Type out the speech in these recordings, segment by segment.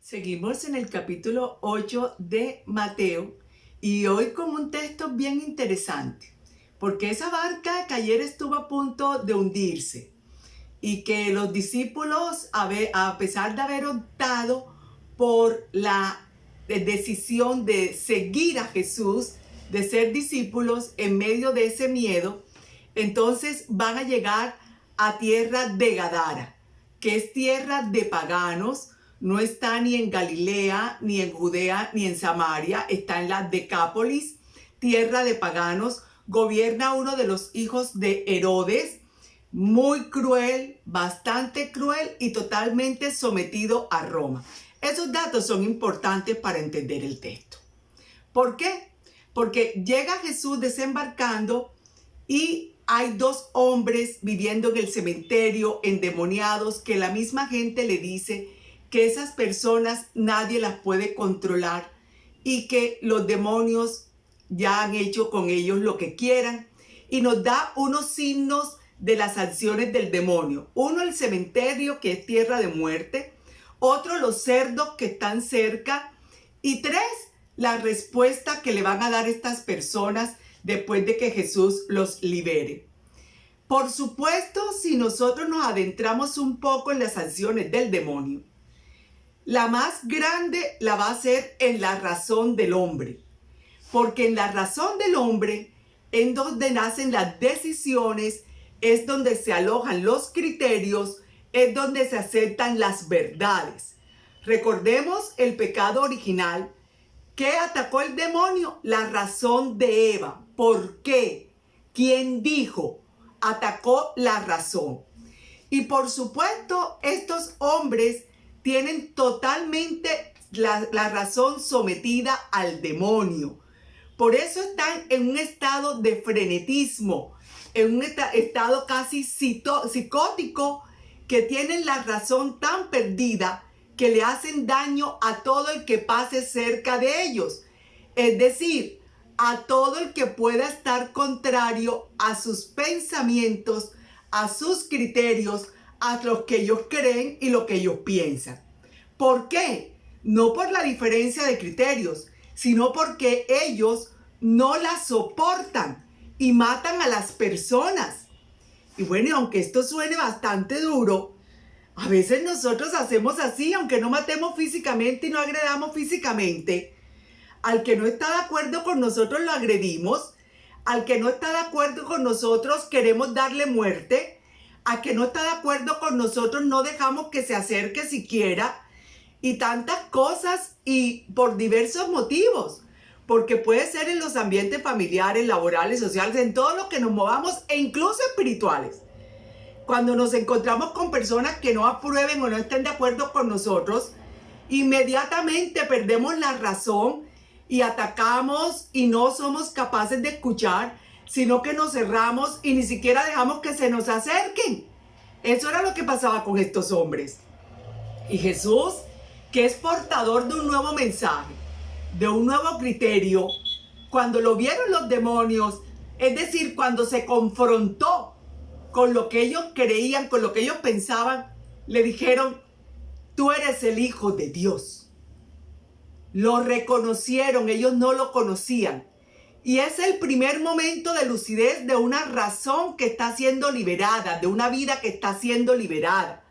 Seguimos en el capítulo 8 de Mateo y hoy con un texto bien interesante, porque esa barca que ayer estuvo a punto de hundirse y que los discípulos, a pesar de haber optado por la decisión de seguir a Jesús, de ser discípulos en medio de ese miedo, entonces van a llegar a tierra de Gadara, que es tierra de paganos. No está ni en Galilea, ni en Judea, ni en Samaria, está en la Decápolis, tierra de paganos. Gobierna uno de los hijos de Herodes, muy cruel, bastante cruel y totalmente sometido a Roma. Esos datos son importantes para entender el texto. ¿Por qué? Porque llega Jesús desembarcando y hay dos hombres viviendo en el cementerio, endemoniados, que la misma gente le dice que esas personas nadie las puede controlar y que los demonios ya han hecho con ellos lo que quieran, y nos da unos signos de las acciones del demonio. Uno, el cementerio, que es tierra de muerte; otro, los cerdos que están cerca; y tres, la respuesta que le van a dar estas personas después de que Jesús los libere. Por supuesto, si nosotros nos adentramos un poco en las acciones del demonio, la más grande la va a ser en la razón del hombre, porque en la razón del hombre, en donde nacen las decisiones, es donde se alojan los criterios, es donde se aceptan las verdades. Recordemos el pecado original. ¿Qué atacó el demonio? La razón de Eva. ¿Por qué? ¿Quién dijo? Atacó la razón. Y por supuesto, estos hombres tienen totalmente la razón sometida al demonio. Por eso están en un estado de frenetismo, en un estado casi psicótico, que tienen la razón tan perdida que le hacen daño a todo el que pase cerca de ellos. Es decir, a todo el que pueda estar contrario a sus pensamientos, a sus criterios, a lo que ellos creen y lo que ellos piensan. ¿Por qué? No por la diferencia de criterios, sino porque ellos no la soportan y matan a las personas. Y bueno, aunque esto suene bastante duro, a veces nosotros hacemos así, aunque no matemos físicamente y no agredamos físicamente. Al que no está de acuerdo con nosotros lo agredimos. Al que no está de acuerdo con nosotros queremos darle muerte. Al que no está de acuerdo con nosotros no dejamos que se acerque siquiera. Y tantas cosas, y por diversos motivos. Porque puede ser en los ambientes familiares, laborales, sociales, en todo lo que nos movamos, e incluso espirituales. Cuando nos encontramos con personas que no aprueben o no estén de acuerdo con nosotros, inmediatamente perdemos la razón y atacamos, y no somos capaces de escuchar, sino que nos cerramos y ni siquiera dejamos que se nos acerquen. Eso era lo que pasaba con estos hombres. Y Jesús, que es portador de un nuevo mensaje, de un nuevo criterio, cuando lo vieron los demonios, es decir, cuando se confrontó con lo que ellos creían, con lo que ellos pensaban, le dijeron: tú eres el Hijo de Dios. Lo reconocieron, ellos no lo conocían. Y es el primer momento de lucidez de una razón que está siendo liberada, de una vida que está siendo liberada.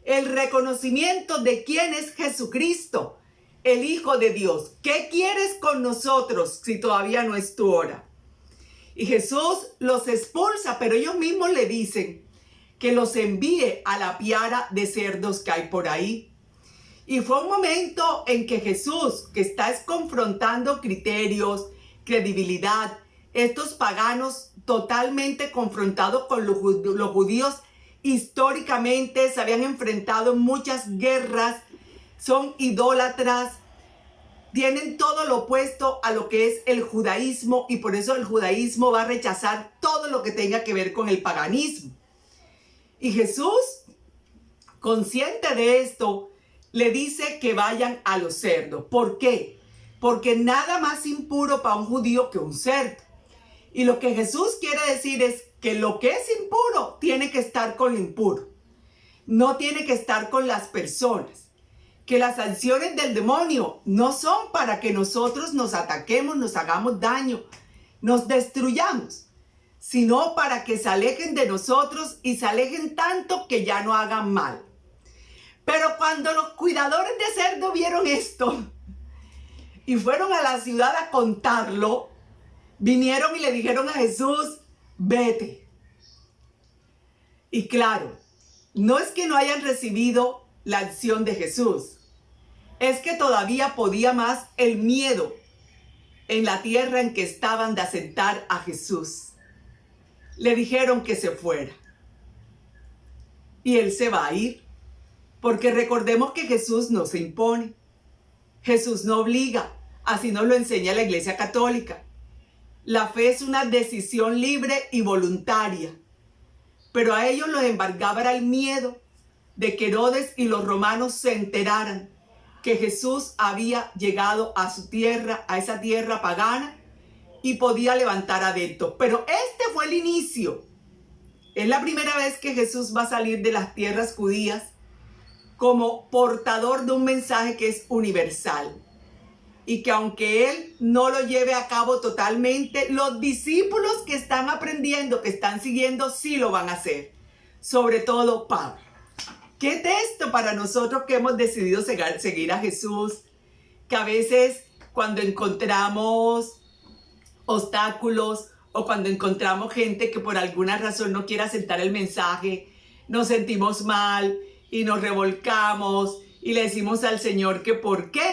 El reconocimiento de quién es Jesucristo, el Hijo de Dios. ¿Qué quieres con nosotros si todavía no es tu hora? Y Jesús los expulsa, pero ellos mismos le dicen que los envíe a la piara de cerdos que hay por ahí. Y fue un momento en que Jesús, que está confrontando criterios, credibilidad, estos paganos totalmente confrontados con los judíos, históricamente se habían enfrentado en muchas guerras, son idólatras, tienen todo lo opuesto a lo que es el judaísmo, y por eso el judaísmo va a rechazar todo lo que tenga que ver con el paganismo. Y Jesús, consciente de esto, le dice que vayan a los cerdos. ¿Por qué? Porque nada más impuro para un judío que un cerdo. Y lo que Jesús quiere decir es que lo que es impuro tiene que estar con lo impuro. No tiene que estar con las personas. que las sanciones del demonio no son para que nosotros nos ataquemos, nos hagamos daño, nos destruyamos, sino para que se alejen de nosotros y se alejen tanto que ya no hagan mal. Pero cuando los cuidadores de cerdo vieron esto y fueron a la ciudad a contarlo, vinieron y le dijeron a Jesús, vete. Y claro, no es que no hayan recibido la acción de Jesús, es que todavía podía más el miedo en la tierra en que estaban de asentar a Jesús. Le dijeron que se fuera. Y él se va a ir. Porque recordemos que Jesús no se impone. Jesús no obliga. Así nos lo enseña la Iglesia Católica. La fe es una decisión libre y voluntaria. Pero a ellos los embargaba el miedo de que Herodes y los romanos se enteraran que Jesús había llegado a su tierra, a esa tierra pagana, y podía levantar adeptos. Pero este fue el inicio. Es la primera vez que Jesús va a salir de las tierras judías como portador de un mensaje que es universal. Y que aunque él no lo lleve a cabo totalmente, los discípulos que están aprendiendo, que están siguiendo, sí lo van a hacer. Sobre todo Pablo. ¿Qué texto para nosotros que hemos decidido seguir a Jesús? Que a veces cuando encontramos obstáculos o cuando encontramos gente que por alguna razón no quiere aceptar el mensaje, nos sentimos mal y nos revolcamos y le decimos al Señor que ¿por qué?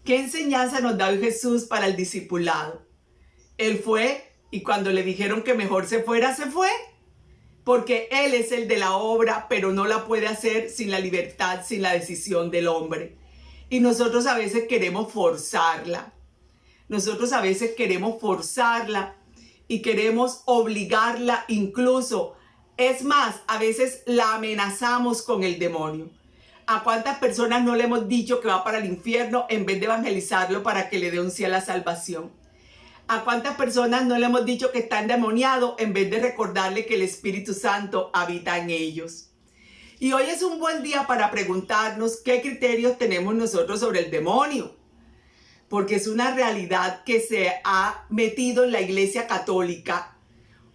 ¿Qué enseñanza nos da hoy Jesús para el discipulado? Él fue y cuando le dijeron que mejor se fuera, se fue. Porque Él es el de la obra, pero no la puede hacer sin la libertad, sin la decisión del hombre. Y nosotros a veces queremos forzarla. Nosotros a veces queremos forzarla y queremos obligarla incluso. Es más, a veces la amenazamos con el demonio. ¿A cuántas personas no le hemos dicho que va para el infierno en vez de evangelizarlo para que le dé un sí a la salvación? ¿A cuántas personas no le hemos dicho que está endemoniado en vez de recordarle que el Espíritu Santo habita en ellos? Y hoy es un buen día para preguntarnos qué criterios tenemos nosotros sobre el demonio. Porque es una realidad que se ha metido en la Iglesia Católica.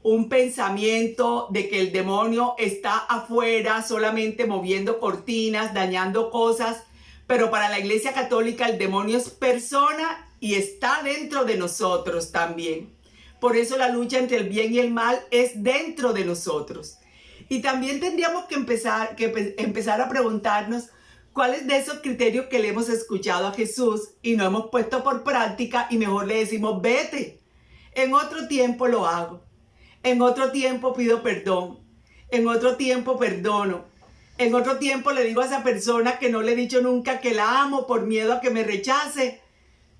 Un pensamiento de que el demonio está afuera solamente moviendo cortinas, dañando cosas. Pero para la Iglesia Católica el demonio es persona y está dentro de nosotros también. Por eso la lucha entre el bien y el mal es dentro de nosotros. Y también tendríamos que empezar a preguntarnos cuáles de esos criterios que le hemos escuchado a Jesús y no hemos puesto por práctica y mejor le decimos vete. En otro tiempo lo hago. En otro tiempo pido perdón. En otro tiempo perdono. En otro tiempo le digo a esa persona que no le he dicho nunca que la amo por miedo a que me rechace.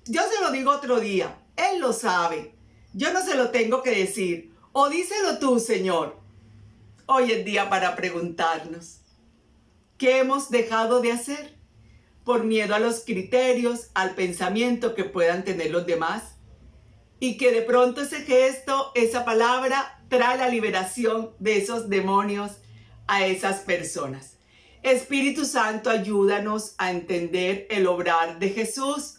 Yo se lo digo otro día. Él lo sabe. Yo no se lo tengo que decir. O díselo tú, Señor. Hoy es día para preguntarnos. ¿Qué hemos dejado de hacer? Por miedo a los criterios, al pensamiento que puedan tener los demás. Y que de pronto ese gesto, esa palabra, trae la liberación de esos demonios a esas personas. Espíritu Santo, ayúdanos a entender el obrar de Jesús.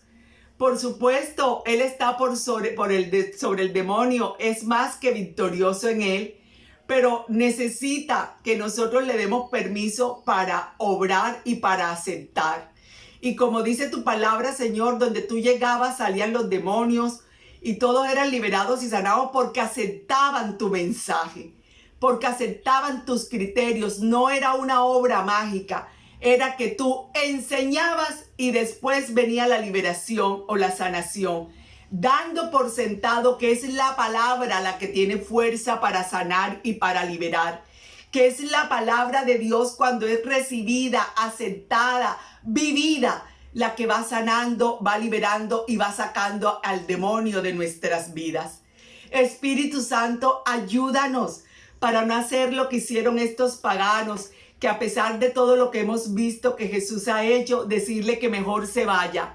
Por supuesto, Él está sobre el demonio, es más que victorioso en él, pero necesita que nosotros le demos permiso para obrar y para aceptar. Y como dice tu palabra, Señor, donde tú llegabas salían los demonios y todos eran liberados y sanados porque aceptaban tu mensaje, porque aceptaban tus criterios. No era una obra mágica. Era que tú enseñabas y después venía la liberación o la sanación, dando por sentado que es la palabra la que tiene fuerza para sanar y para liberar, que es la palabra de Dios cuando es recibida, aceptada, vivida, la que va sanando, va liberando y va sacando al demonio de nuestras vidas. Espíritu Santo, ayúdanos para no hacer lo que hicieron estos paganos, que a pesar de todo lo que hemos visto que Jesús ha hecho, decirle que mejor se vaya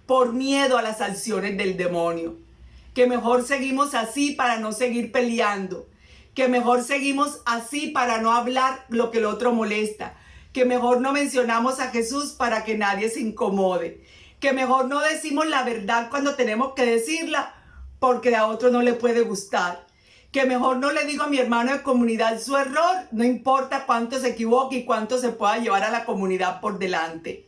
por miedo a las sanciones del demonio, que mejor seguimos así para no seguir peleando, que mejor seguimos así para no hablar lo que el otro molesta, que mejor no mencionamos a Jesús para que nadie se incomode, que mejor no decimos la verdad cuando tenemos que decirla porque a otro no le puede gustar, que mejor no le digo a mi hermano de comunidad su error, no importa cuánto se equivoque y cuánto se pueda llevar a la comunidad por delante,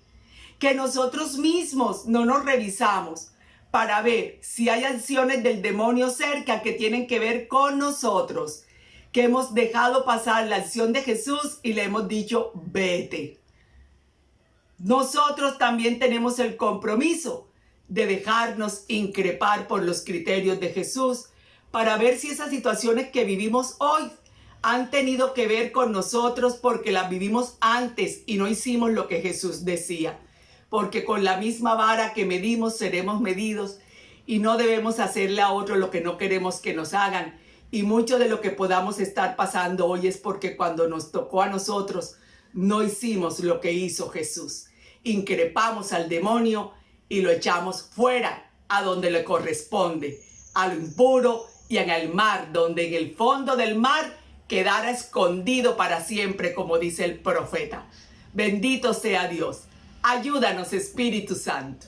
que nosotros mismos no nos revisamos para ver si hay acciones del demonio cerca que tienen que ver con nosotros, que hemos dejado pasar la acción de Jesús y le hemos dicho, vete. Nosotros también tenemos el compromiso de dejarnos increpar por los criterios de Jesús para ver si esas situaciones que vivimos hoy han tenido que ver con nosotros porque las vivimos antes y no hicimos lo que Jesús decía. Porque con la misma vara que medimos seremos medidos y no debemos hacerle a otro lo que no queremos que nos hagan. Y mucho de lo que podamos estar pasando hoy es porque cuando nos tocó a nosotros no hicimos lo que hizo Jesús. Increpamos al demonio y lo echamos fuera a donde le corresponde, a lo impuro y en el mar, donde en el fondo del mar quedara escondido para siempre, como dice el profeta. Bendito sea Dios. Ayúdanos, Espíritu Santo.